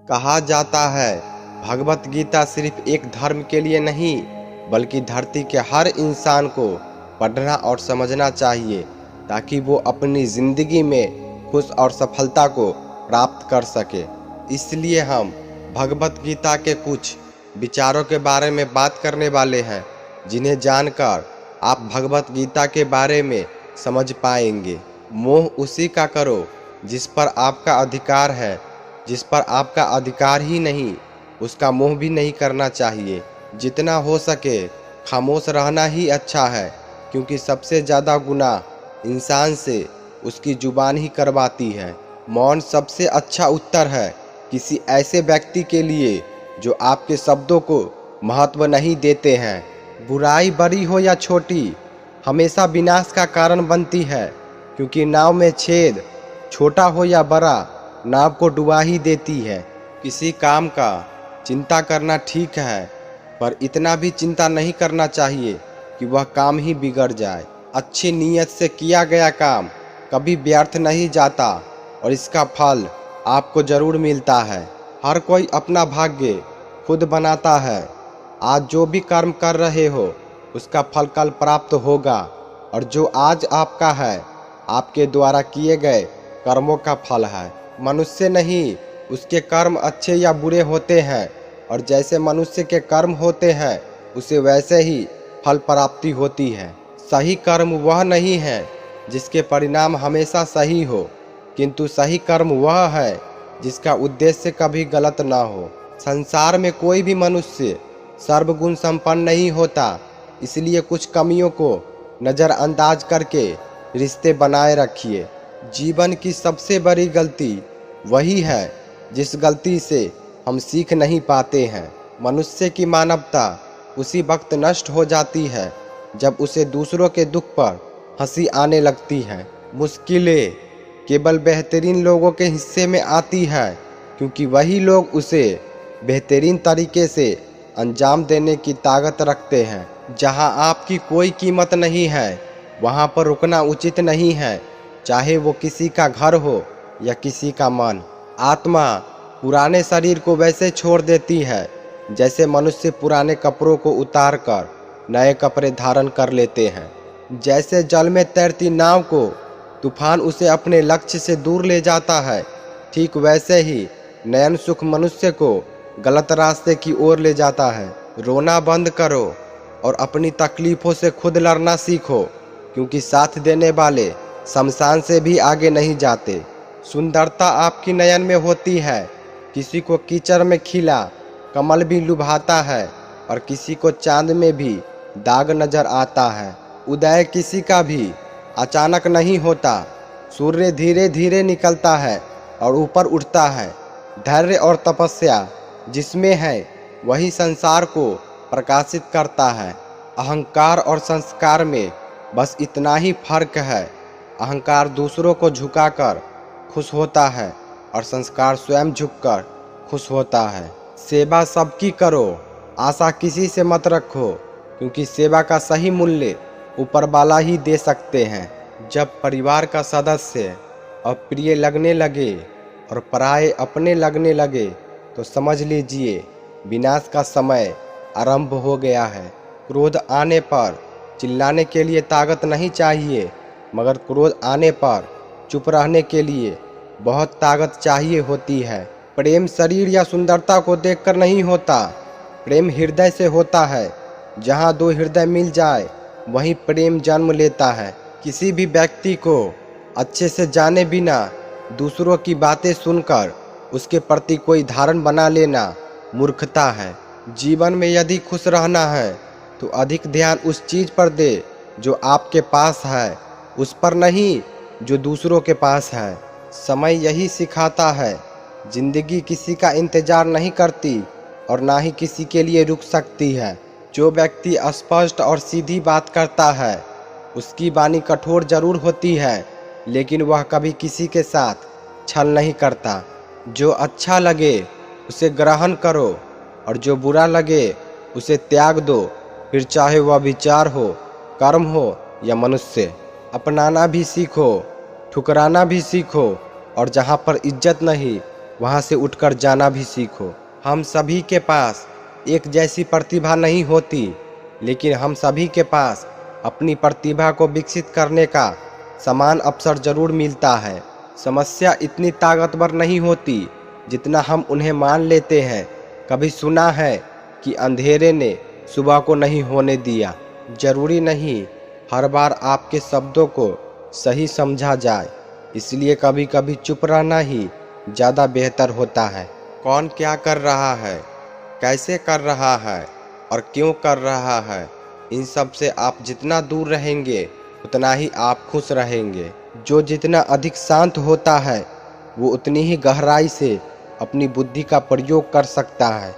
कहा जाता है भगवत गीता सिर्फ एक धर्म के लिए नहीं बल्कि धरती के हर इंसान को पढ़ना और समझना चाहिए ताकि वो अपनी ज़िंदगी में खुश और सफलता को प्राप्त कर सके। इसलिए हम भगवत गीता के कुछ विचारों के बारे में बात करने वाले हैं जिन्हें जानकर आप भगवत गीता के बारे में समझ पाएंगे। मोह उसी का करो जिस पर आपका अधिकार है, जिस पर आपका अधिकार ही नहीं उसका मोह भी नहीं करना चाहिए। जितना हो सके खामोश रहना ही अच्छा है, क्योंकि सबसे ज़्यादा गुनाह इंसान से उसकी जुबान ही करवाती है। मौन सबसे अच्छा उत्तर है किसी ऐसे व्यक्ति के लिए जो आपके शब्दों को महत्व नहीं देते हैं। बुराई बड़ी हो या छोटी हमेशा विनाश का कारण बनती है, क्योंकि नाव में छेद छोटा हो या बड़ा नाव को डुबा ही देती है। किसी काम का चिंता करना ठीक है, पर इतना भी चिंता नहीं करना चाहिए कि वह काम ही बिगड़ जाए। अच्छी नीयत से किया गया काम कभी व्यर्थ नहीं जाता और इसका फल आपको जरूर मिलता है। हर कोई अपना भाग्य खुद बनाता है। आज जो भी कर्म कर रहे हो उसका फल कल प्राप्त होगा, और जो आज आपका है आपके द्वारा किए गए कर्मों का फल है। मनुष्य नहीं उसके कर्म अच्छे या बुरे होते हैं, और जैसे मनुष्य के कर्म होते हैं उसे वैसे ही फल प्राप्ति होती है। सही कर्म वह नहीं है जिसके परिणाम हमेशा सही हो, किंतु सही कर्म वह है जिसका उद्देश्य कभी गलत ना हो। संसार में कोई भी मनुष्य सर्वगुण संपन्न नहीं होता, इसलिए कुछ कमियों को नज़रअंदाज करके रिश्ते बनाए रखिए। जीवन की सबसे बड़ी गलती वही है जिस गलती से हम सीख नहीं पाते हैं। मनुष्य की मानवता उसी वक्त नष्ट हो जाती है जब उसे दूसरों के दुख पर हंसी आने लगती है। मुश्किलें केवल बेहतरीन लोगों के हिस्से में आती है, क्योंकि वही लोग उसे बेहतरीन तरीके से अंजाम देने की ताकत रखते हैं। जहां आपकी कोई कीमत नहीं है वहां पर रुकना उचित नहीं है, चाहे वो किसी का घर हो या किसी का मन। आत्मा पुराने शरीर को वैसे छोड़ देती है जैसे मनुष्य पुराने कपड़ों को उतार कर नए कपड़े धारण कर लेते हैं। जैसे जल में तैरती नाव को तूफान उसे अपने लक्ष्य से दूर ले जाता है, ठीक वैसे ही नयन सुख मनुष्य को गलत रास्ते की ओर ले जाता है। रोना बंद करो और अपनी तकलीफ़ों से खुद लड़ना सीखो, क्योंकि साथ देने वाले शमशान से भी आगे नहीं जाते। सुंदरता आपकी नयन में होती है। किसी को कीचड़ में खिला कमल भी लुभाता है, और किसी को चांद में भी दाग नजर आता है। उदय किसी का भी अचानक नहीं होता। सूर्य धीरे धीरे निकलता है और ऊपर उठता है। धैर्य और तपस्या जिसमें है वही संसार को प्रकाशित करता है। अहंकार और संस्कार में बस इतना ही फर्क है। अहंकार दूसरों को झुकाकर खुश होता है और संस्कार स्वयं झुककर खुश होता है। सेवा सबकी करो, आशा किसी से मत रखो, क्योंकि सेवा का सही मूल्य ऊपर वाला ही दे सकते हैं। जब परिवार का सदस्य अप्रिय लगने लगे और पराये अपने लगने लगे तो समझ लीजिए विनाश का समय आरंभ हो गया है। क्रोध आने पर चिल्लाने के लिए ताकत नहीं चाहिए, मगर क्रोध आने पर चुप रहने के लिए बहुत ताकत चाहिए होती है। प्रेम शरीर या सुंदरता को देखकर नहीं होता, प्रेम हृदय से होता है। जहाँ दो हृदय मिल जाए वहीं प्रेम जन्म लेता है। किसी भी व्यक्ति को अच्छे से जाने बिना दूसरों की बातें सुनकर उसके प्रति कोई धारणा बना लेना मूर्खता है। जीवन में यदि खुश रहना है तो अधिक ध्यान उस चीज़ पर दे जो आपके पास है, उस पर नहीं जो दूसरों के पास है। समय यही सिखाता है, जिंदगी किसी का इंतजार नहीं करती और ना ही किसी के लिए रुक सकती है। जो व्यक्ति स्पष्ट और सीधी बात करता है उसकी वाणी कठोर जरूर होती है, लेकिन वह कभी किसी के साथ छल नहीं करता। जो अच्छा लगे उसे ग्रहण करो और जो बुरा लगे उसे त्याग दो, फिर चाहे वह विचार हो, कर्म हो या मनुष्य। अपनाना भी सीखो, ठुकराना भी सीखो, और जहाँ पर इज्जत नहीं वहाँ से उठकर जाना भी सीखो। हम सभी के पास एक जैसी प्रतिभा नहीं होती, लेकिन हम सभी के पास अपनी प्रतिभा को विकसित करने का समान अवसर जरूर मिलता है। समस्या इतनी ताकतवर नहीं होती जितना हम उन्हें मान लेते हैं। कभी सुना है कि अंधेरे ने सुबह को नहीं होने दिया। जरूरी नहीं हर बार आपके शब्दों को सही समझा जाए, इसलिए कभी कभी चुप रहना ही ज़्यादा बेहतर होता है। कौन क्या कर रहा है, कैसे कर रहा है और क्यों कर रहा है, इन सब से आप जितना दूर रहेंगे उतना ही आप खुश रहेंगे। जो जितना अधिक शांत होता है वो उतनी ही गहराई से अपनी बुद्धि का प्रयोग कर सकता है।